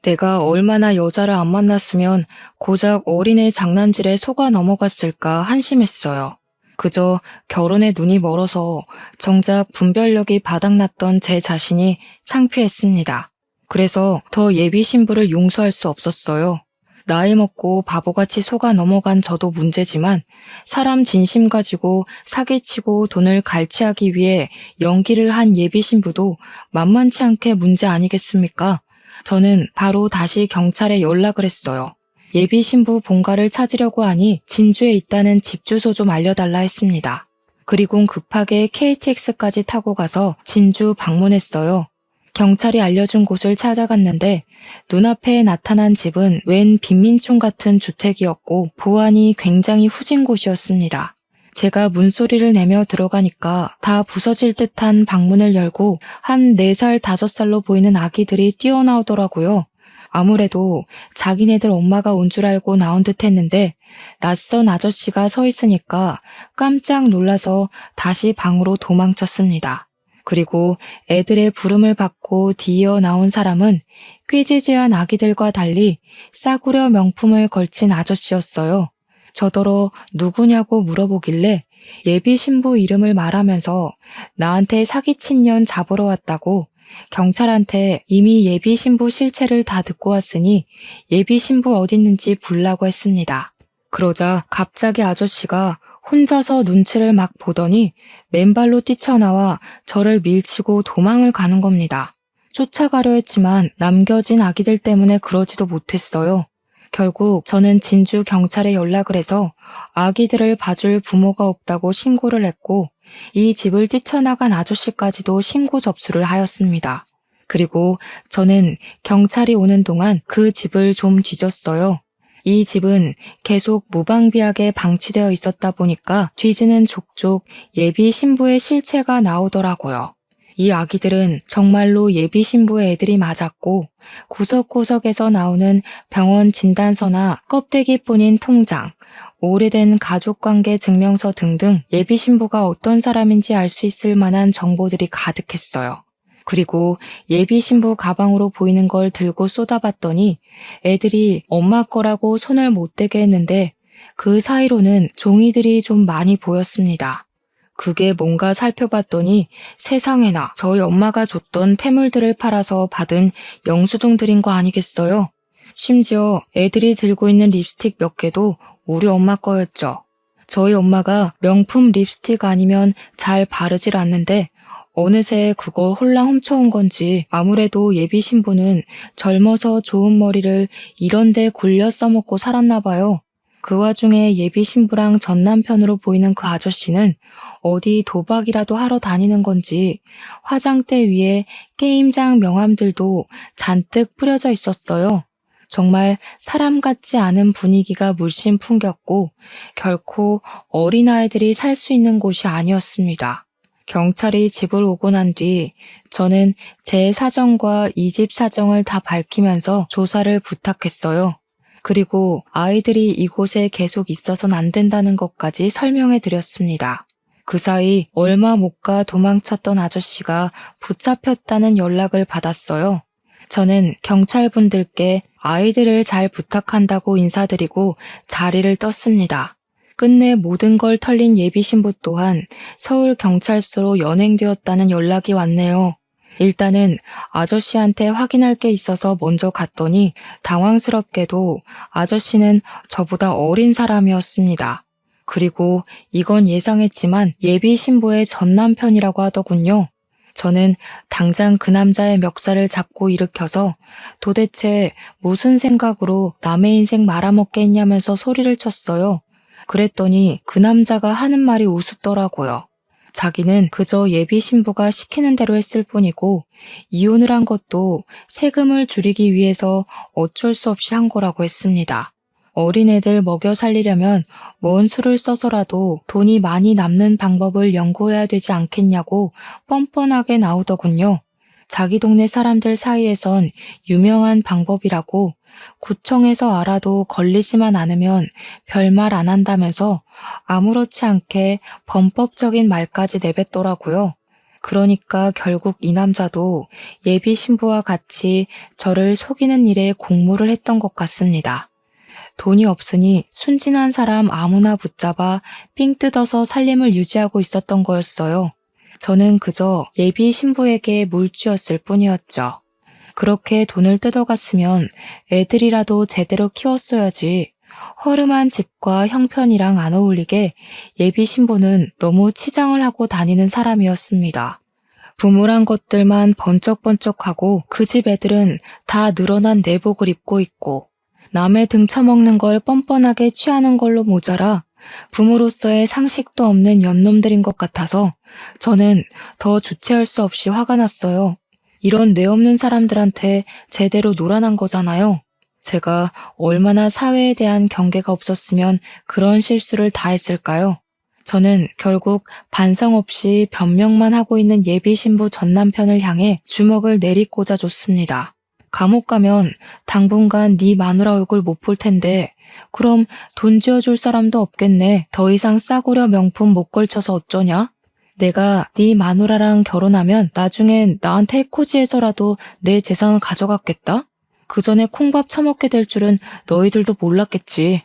내가 얼마나 여자를 안 만났으면 고작 어린애 장난질에 속아 넘어갔을까 한심했어요. 그저 결혼에 눈이 멀어서 정작 분별력이 바닥났던 제 자신이 창피했습니다. 그래서 더 예비 신부를 용서할 수 없었어요. 나이 먹고 바보같이 속아 넘어간 저도 문제지만 사람 진심 가지고 사기치고 돈을 갈취하기 위해 연기를 한 예비 신부도 만만치 않게 문제 아니겠습니까? 저는 바로 다시 경찰에 연락을 했어요. 예비 신부 본가를 찾으려고 하니 진주에 있다는 집 주소 좀 알려달라 했습니다. 그리곤 급하게 KTX까지 타고 가서 진주 방문했어요. 경찰이 알려준 곳을 찾아갔는데 눈앞에 나타난 집은 웬 빈민촌 같은 주택이었고 보안이 굉장히 후진 곳이었습니다. 제가 문소리를 내며 들어가니까 다 부서질 듯한 방문을 열고 한 4살, 5살로 보이는 아기들이 뛰어나오더라고요. 아무래도 자기네들 엄마가 온 줄 알고 나온 듯 했는데 낯선 아저씨가 서 있으니까 깜짝 놀라서 다시 방으로 도망쳤습니다. 그리고 애들의 부름을 받고 뒤이어 나온 사람은 꾀지지한 아기들과 달리 싸구려 명품을 걸친 아저씨였어요. 저더러 누구냐고 물어보길래 예비 신부 이름을 말하면서 나한테 사기친 년 잡으러 왔다고 경찰한테 이미 예비 신부 실체를 다 듣고 왔으니 예비 신부 어딨는지 불라고 했습니다. 그러자 갑자기 아저씨가 혼자서 눈치를 막 보더니 맨발로 뛰쳐나와 저를 밀치고 도망을 가는 겁니다. 쫓아가려 했지만 남겨진 아기들 때문에 그러지도 못했어요. 결국 저는 진주 경찰에 연락을 해서 아기들을 봐줄 부모가 없다고 신고를 했고 이 집을 뛰쳐나간 아저씨까지도 신고 접수를 하였습니다. 그리고 저는 경찰이 오는 동안 그 집을 좀 뒤졌어요. 이 집은 계속 무방비하게 방치되어 있었다 보니까 뒤지는 족족 예비 신부의 실체가 나오더라고요. 이 아기들은 정말로 예비 신부의 애들이 맞았고 구석구석에서 나오는 병원 진단서나 껍데기뿐인 통장, 오래된 가족관계 증명서 등등 예비 신부가 어떤 사람인지 알 수 있을 만한 정보들이 가득했어요. 그리고 예비 신부 가방으로 보이는 걸 들고 쏟아봤더니 애들이 엄마 거라고 손을 못 대게 했는데 그 사이로는 종이들이 좀 많이 보였습니다. 그게 뭔가 살펴봤더니 세상에나 저희 엄마가 줬던 폐물들을 팔아서 받은 영수증들인 거 아니겠어요? 심지어 애들이 들고 있는 립스틱 몇 개도 우리 엄마 거였죠. 저희 엄마가 명품 립스틱 아니면 잘 바르질 않는데 어느새 그걸 홀랑 훔쳐온 건지 아무래도 예비 신부는 젊어서 좋은 머리를 이런데 굴려 써먹고 살았나 봐요. 그 와중에 예비 신부랑 전 남편으로 보이는 그 아저씨는 어디 도박이라도 하러 다니는 건지 화장대 위에 게임장 명함들도 잔뜩 뿌려져 있었어요. 정말 사람 같지 않은 분위기가 물씬 풍겼고 결코 어린아이들이 살 수 있는 곳이 아니었습니다. 경찰이 집을 오고 난 뒤 저는 제 사정과 이 집 사정을 다 밝히면서 조사를 부탁했어요. 그리고 아이들이 이곳에 계속 있어선 안 된다는 것까지 설명해 드렸습니다. 그 사이 얼마 못 가 도망쳤던 아저씨가 붙잡혔다는 연락을 받았어요. 저는 경찰분들께 아이들을 잘 부탁한다고 인사드리고 자리를 떴습니다. 끝내 모든 걸 털린 예비 신부 또한 서울경찰서로 연행되었다는 연락이 왔네요. 일단은 아저씨한테 확인할 게 있어서 먼저 갔더니 당황스럽게도 아저씨는 저보다 어린 사람이었습니다. 그리고 이건 예상했지만 예비 신부의 전 남편이라고 하더군요. 저는 당장 그 남자의 멱살을 잡고 일으켜서 도대체 무슨 생각으로 남의 인생 말아먹게 했냐면서 소리를 쳤어요. 그랬더니 그 남자가 하는 말이 우습더라고요. 자기는 그저 예비 신부가 시키는 대로 했을 뿐이고 이혼을 한 것도 세금을 줄이기 위해서 어쩔 수 없이 한 거라고 했습니다. 어린애들 먹여 살리려면 먼 수를 써서라도 돈이 많이 남는 방법을 연구해야 되지 않겠냐고 뻔뻔하게 나오더군요. 자기 동네 사람들 사이에선 유명한 방법이라고 구청에서 알아도 걸리지만 않으면 별말 안 한다면서 아무렇지 않게 범법적인 말까지 내뱉더라고요. 그러니까 결국 이 남자도 예비 신부와 같이 저를 속이는 일에 공모를 했던 것 같습니다. 돈이 없으니 순진한 사람 아무나 붙잡아 삥 뜯어서 살림을 유지하고 있었던 거였어요. 저는 그저 예비 신부에게 물쥐였을 뿐이었죠. 그렇게 돈을 뜯어갔으면 애들이라도 제대로 키웠어야지. 허름한 집과 형편이랑 안 어울리게 예비 신부는 너무 치장을 하고 다니는 사람이었습니다. 부물한 것들만 번쩍번쩍하고 그 집 애들은 다 늘어난 내복을 입고 있고 남의 등쳐먹는 걸 뻔뻔하게 취하는 걸로 모자라 부모로서의 상식도 없는 연놈들인 것 같아서 저는 더 주체할 수 없이 화가 났어요. 이런 뇌 없는 사람들한테 제대로 놀아난 거잖아요. 제가 얼마나 사회에 대한 경계가 없었으면 그런 실수를 다 했을까요? 저는 결국 반성 없이 변명만 하고 있는 예비 신부 전 남편을 향해 주먹을 내리꽂아 줬습니다. 감옥 가면 당분간 네 마누라 얼굴 못 볼 텐데 그럼 돈 쥐어줄 사람도 없겠네. 더 이상 싸구려 명품 못 걸쳐서 어쩌냐? 내가 네 마누라랑 결혼하면 나중엔 나한테 해코지해서라도 내 재산을 가져갔겠다? 그 전에 콩밥 처먹게 될 줄은 너희들도 몰랐겠지.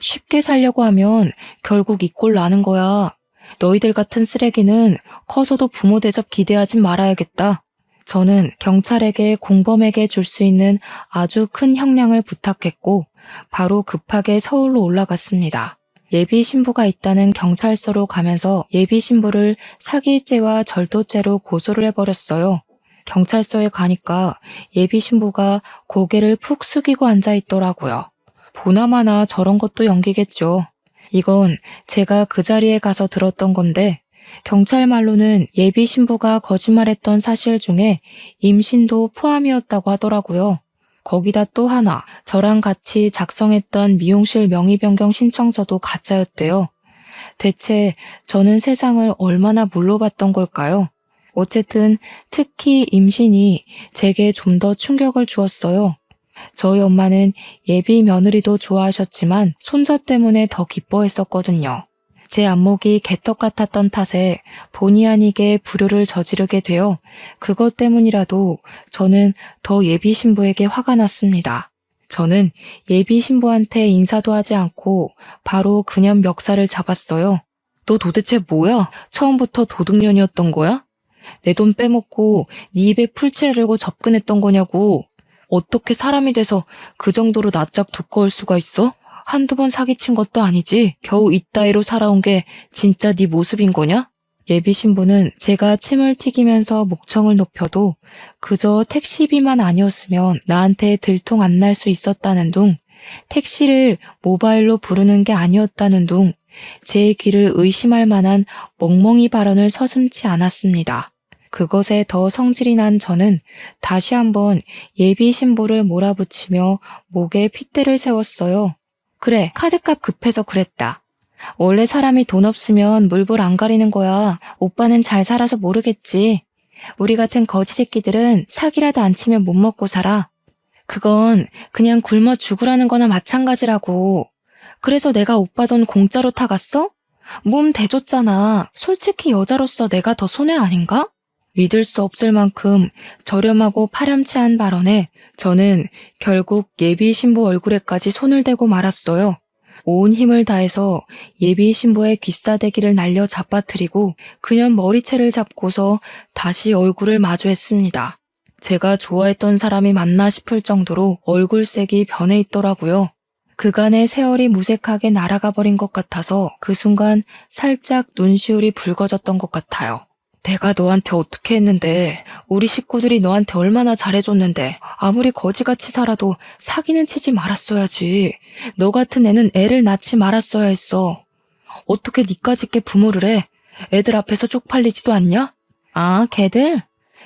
쉽게 살려고 하면 결국 이 꼴 나는 거야. 너희들 같은 쓰레기는 커서도 부모 대접 기대하진 말아야겠다. 저는 경찰에게 공범에게 줄 수 있는 아주 큰 형량을 부탁했고 바로 급하게 서울로 올라갔습니다. 예비 신부가 있다는 경찰서로 가면서 예비 신부를 사기죄와 절도죄로 고소를 해버렸어요. 경찰서에 가니까 예비 신부가 고개를 푹 숙이고 앉아 있더라고요. 보나마나 저런 것도 연기겠죠. 이건 제가 그 자리에 가서 들었던 건데 경찰 말로는 예비 신부가 거짓말했던 사실 중에 임신도 포함이었다고 하더라고요. 거기다 또 하나, 저랑 같이 작성했던 미용실 명의 변경 신청서도 가짜였대요. 대체 저는 세상을 얼마나 물로 봤던 걸까요? 어쨌든 특히 임신이 제게 좀 더 충격을 주었어요. 저희 엄마는 예비 며느리도 좋아하셨지만 손자 때문에 더 기뻐했었거든요. 제 안목이 개떡 같았던 탓에 본의 아니게 불효를 저지르게 되어 그것 때문이라도 저는 더 예비 신부에게 화가 났습니다. 저는 예비 신부한테 인사도 하지 않고 바로 그년 멱살을 잡았어요. 너 도대체 뭐야? 처음부터 도둑년이었던 거야? 내 돈 빼먹고 네 입에 풀칠하려고 접근했던 거냐고. 어떻게 사람이 돼서 그 정도로 낯짝 두꺼울 수가 있어? 한두 번 사기친 것도 아니지. 겨우 이따위로 살아온 게 진짜 네 모습인 거냐? 예비 신부는 제가 침을 튀기면서 목청을 높여도 그저 택시비만 아니었으면 나한테 들통 안 날 수 있었다는 둥, 택시를 모바일로 부르는 게 아니었다는 둥, 제 귀를 의심할 만한 멍멍이 발언을 서슴지 않았습니다. 그것에 더 성질이 난 저는 다시 한번 예비 신부를 몰아붙이며 목에 핏대를 세웠어요. 그래, 카드값 급해서 그랬다. 원래 사람이 돈 없으면 물불 안 가리는 거야. 오빠는 잘 살아서 모르겠지. 우리 같은 거지 새끼들은 사기라도 안 치면 못 먹고 살아. 그건 그냥 굶어 죽으라는 거나 마찬가지라고. 그래서 내가 오빠 돈 공짜로 타갔어? 몸 대줬잖아. 솔직히 여자로서 내가 더 손해 아닌가? 믿을 수 없을 만큼 저렴하고 파렴치한 발언에 저는 결국 예비 신부 얼굴에까지 손을 대고 말았어요. 온 힘을 다해서 예비 신부의 귀싸대기를 날려 잡아뜨리고 그년 머리채를 잡고서 다시 얼굴을 마주했습니다. 제가 좋아했던 사람이 맞나 싶을 정도로 얼굴색이 변해 있더라고요. 그간의 세월이 무색하게 날아가 버린 것 같아서 그 순간 살짝 눈시울이 붉어졌던 것 같아요. 내가 너한테 어떻게 했는데, 우리 식구들이 너한테 얼마나 잘해줬는데, 아무리 거지같이 살아도 사기는 치지 말았어야지. 너 같은 애는 애를 낳지 말았어야 했어. 어떻게 니까짓 게 부모를 해? 애들 앞에서 쪽팔리지도 않냐? 아, 걔들?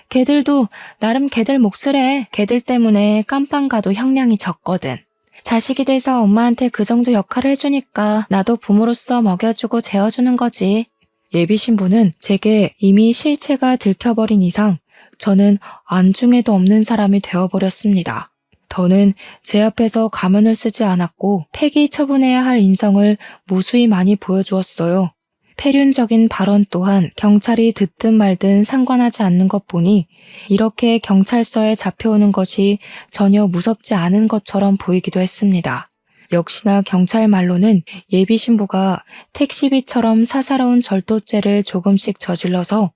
걔들도 나름 걔들 몫을 해. 걔들 때문에 깜빵 가도 형량이 적거든. 자식이 돼서 엄마한테 그 정도 역할을 해주니까 나도 부모로서 먹여주고 재워주는 거지. 예비 신부는 제게 이미 실체가 들켜버린 이상 저는 안중에도 없는 사람이 되어버렸습니다. 더는 제 앞에서 가면을 쓰지 않았고 폐기 처분해야 할 인성을 무수히 많이 보여주었어요. 폐륜적인 발언 또한 경찰이 듣든 말든 상관하지 않는 것 보니 이렇게 경찰서에 잡혀오는 것이 전혀 무섭지 않은 것처럼 보이기도 했습니다. 역시나 경찰 말로는 예비 신부가 택시비처럼 사사로운 절도죄를 조금씩 저질러서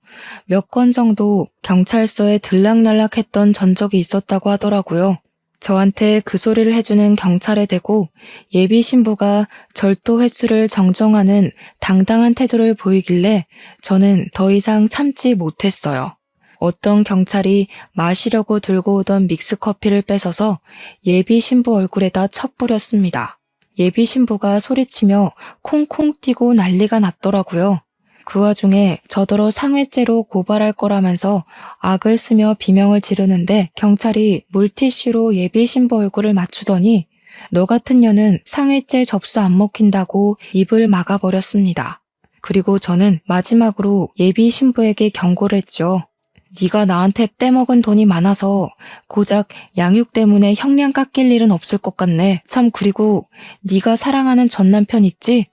몇 건 정도 경찰서에 들락날락했던 전적이 있었다고 하더라고요. 저한테 그 소리를 해주는 경찰에 대고 예비 신부가 절도 횟수를 정정하는 당당한 태도를 보이길래 저는 더 이상 참지 못했어요. 어떤 경찰이 마시려고 들고 오던 믹스커피를 뺏어서 예비 신부 얼굴에다 쳐뿌렸습니다. 예비 신부가 소리치며 콩콩 뛰고 난리가 났더라고요. 그 와중에 저더러 상해죄로 고발할 거라면서 악을 쓰며 비명을 지르는데 경찰이 물티슈로 예비 신부 얼굴을 맞추더니 너 같은 년은 상해죄 접수 안 먹힌다고 입을 막아버렸습니다. 그리고 저는 마지막으로 예비 신부에게 경고를 했죠. 네가 나한테 떼먹은 돈이 많아서 고작 양육 때문에 형량 깎일 일은 없을 것 같네. 참 그리고 네가 사랑하는 전남편 있지?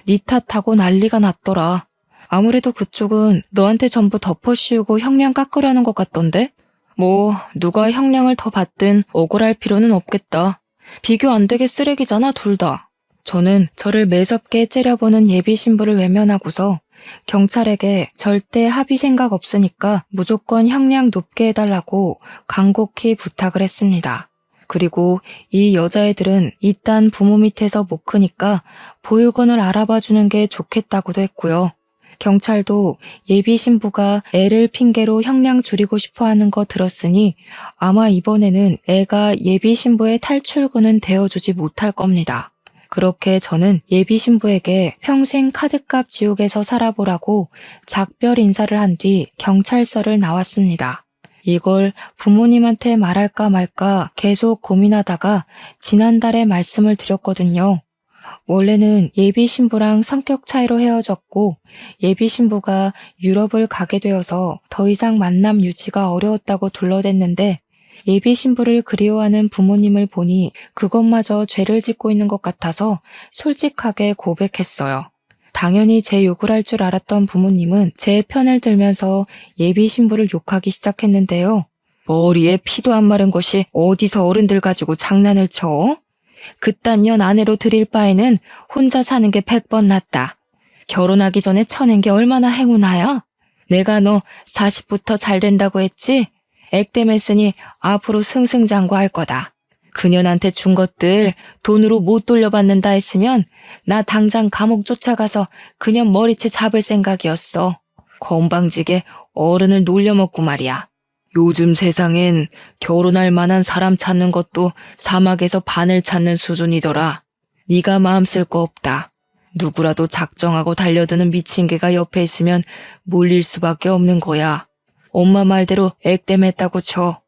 네 탓하고 난리가 났더라. 아무래도 그쪽은 너한테 전부 덮어씌우고 형량 깎으려는 것 같던데? 뭐 누가 형량을 더 받든 억울할 필요는 없겠다. 비교 안 되게 쓰레기잖아 둘 다. 저는 저를 매섭게 째려보는 예비 신부를 외면하고서 경찰에게 절대 합의 생각 없으니까 무조건 형량 높게 해달라고 간곡히 부탁을 했습니다. 그리고 이 여자애들은 이딴 부모 밑에서 못 크니까 보육원을 알아봐 주는 게 좋겠다고도 했고요. 경찰도 예비 신부가 애를 핑계로 형량 줄이고 싶어 하는 거 들었으니 아마 이번에는 애가 예비 신부의 탈출구는 되어주지 못할 겁니다. 그렇게 저는 예비 신부에게 평생 카드값 지옥에서 살아보라고 작별 인사를 한 뒤 경찰서를 나왔습니다. 이걸 부모님한테 말할까 말까 계속 고민하다가 지난달에 말씀을 드렸거든요. 원래는 예비 신부랑 성격 차이로 헤어졌고 예비 신부가 유럽을 가게 되어서 더 이상 만남 유지가 어려웠다고 둘러댔는데 예비 신부를 그리워하는 부모님을 보니 그것마저 죄를 짓고 있는 것 같아서 솔직하게 고백했어요. 당연히 제 욕을 할 줄 알았던 부모님은 제 편을 들면서 예비 신부를 욕하기 시작했는데요. 머리에 피도 안 마른 것이 어디서 어른들 가지고 장난을 쳐? 그딴 년 아내로 들일 바에는 혼자 사는 게 100번 낫다. 결혼하기 전에 쳐낸 게 얼마나 행운아야? 내가 너 40부터 잘 된다고 했지? 액땜했으니 앞으로 승승장구할 거다. 그년한테 준 것들 돈으로 못 돌려받는다 했으면 나 당장 감옥 쫓아가서 그년 머리채 잡을 생각이었어. 건방지게 어른을 놀려먹고 말이야. 요즘 세상엔 결혼할 만한 사람 찾는 것도 사막에서 바늘 찾는 수준이더라. 네가 마음 쓸 거 없다. 누구라도 작정하고 달려드는 미친 개가 옆에 있으면 몰릴 수밖에 없는 거야. 엄마 말대로 액땜했다고 쳐.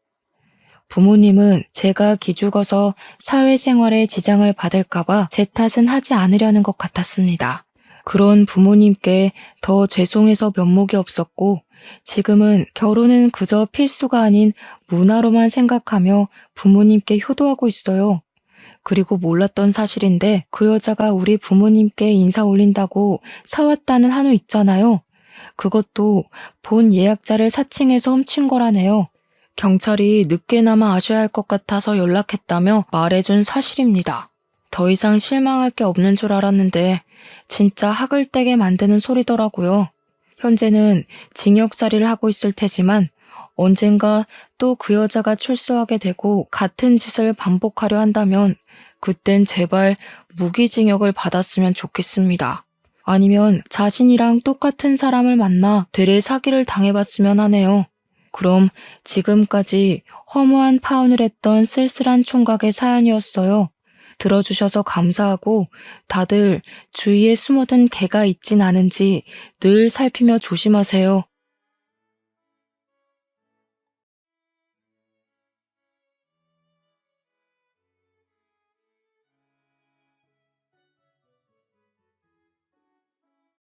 부모님은 제가 기죽어서 사회생활에 지장을 받을까봐 제 탓은 하지 않으려는 것 같았습니다. 그런 부모님께 더 죄송해서 면목이 없었고, 지금은 결혼은 그저 필수가 아닌 문화로만 생각하며 부모님께 효도하고 있어요. 그리고 몰랐던 사실인데 그 여자가 우리 부모님께 인사 올린다고 사왔다는 한우 있잖아요. 그것도 본 예약자를 사칭해서 훔친 거라네요. 경찰이 늦게나마 아셔야 할 것 같아서 연락했다며 말해준 사실입니다. 더 이상 실망할 게 없는 줄 알았는데 진짜 학을 떼게 만드는 소리더라고요. 현재는 징역살이를 하고 있을 테지만 언젠가 또 그 여자가 출소하게 되고 같은 짓을 반복하려 한다면 그땐 제발 무기징역을 받았으면 좋겠습니다. 아니면 자신이랑 똑같은 사람을 만나 되레 사기를 당해봤으면 하네요. 그럼 지금까지 허무한 파혼을 했던 쓸쓸한 총각의 사연이었어요. 들어주셔서 감사하고 다들 주위에 숨어든 개가 있진 않은지 늘 살피며 조심하세요.